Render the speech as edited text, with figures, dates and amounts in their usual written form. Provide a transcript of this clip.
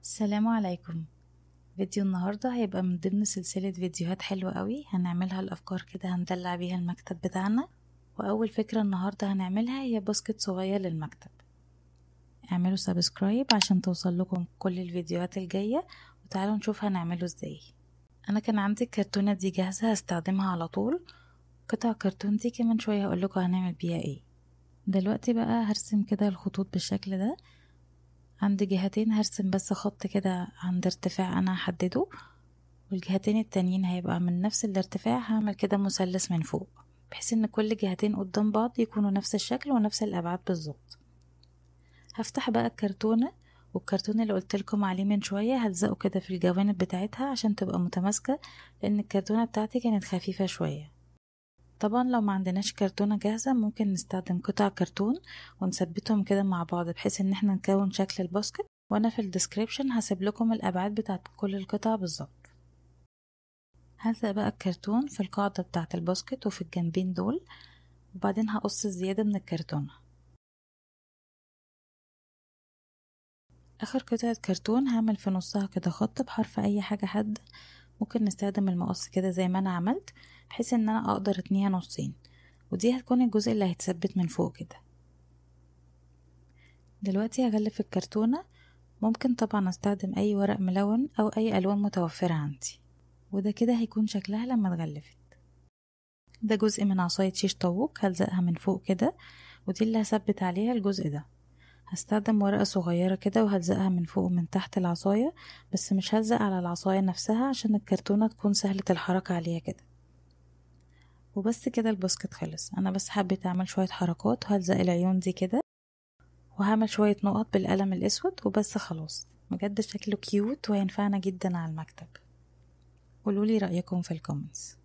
السلام عليكم. فيديو النهاردة هيبقى من ضمن سلسلة فيديوهات حلوة قوي هنعملها الأفكار كده هندلع بيها المكتب بتاعنا. وأول فكرة النهاردة هنعملها هي باسكت صغير للمكتب. اعملوا سبسكرايب عشان توصل لكم كل الفيديوهات الجاية، وتعالوا نشوف هنعمله ازاي. أنا كان عندي الكرتونة دي جاهزة هستخدمها على طول. قطع كرتون دي كمان شوية هقولكوا هنعمل بيها ايه. دلوقتي بقى هرسم كده الخطوط بالشكل ده. عند جهتين هرسم بس خط كده عند ارتفاع انا هحدده، والجهتين التانيين هيبقى من نفس الارتفاع. هعمل كده مثلث من فوق بحيث ان كل جهتين قدام بعض يكونوا نفس الشكل ونفس الابعاد بالظبط. هفتح بقى الكرتونة، والكرتون اللي قلتلكم عليه من شوية هلزقه كده في الجوانب بتاعتها عشان تبقى متماسكة، لان الكرتونة بتاعتي كانت خفيفة شوية. طبعا لو ما عندناش كرتونة جاهزة ممكن نستخدم قطع كرتون ونثبتهم كده مع بعض بحيث ان احنا نكون شكل الباسكت. وانا في الديسكريبشن هسيب لكم الابعاد بتاعت كل القطع بالظبط. هلزق بقى الكرتون في القاعدة بتاعة الباسكت وفي الجنبين دول، وبعدين هقص الزيادة من الكرتونة. اخر قطعة كرتون هعمل في نصها كده خط بحرف اي حاجة حد. ممكن نستخدم المقص كده زي ما انا عملت بحيث ان انا اقدر اتنيها نصين، ودي هتكون الجزء اللي هيتثبت من فوق كده. دلوقتي هغلف الكرتونة. ممكن طبعا استخدم اي ورق ملون او اي الوان متوفرة عندي، وده كده هيكون شكلها لما اتغلفت. ده جزء من عصاية شيش طاووق هلزقها من فوق كده، ودي اللي هثبت عليها الجزء ده. هستخدم ورقة صغيرة كده وهلزقها من فوق ومن تحت العصاية، بس مش هلزق على العصاية نفسها عشان الكرتونة تكون سهلة الحركة عليها كده. وبس كده الباسكت خلص. انا بس حبيت اعمل شوية حركات وهلزق العيون دي كده، وهعمل شوية نقط بالقلم الاسود وبس خلاص. بجد شكله كيوت وينفعنا جدا على المكتب. قولولي رأيكم في الكومنتس.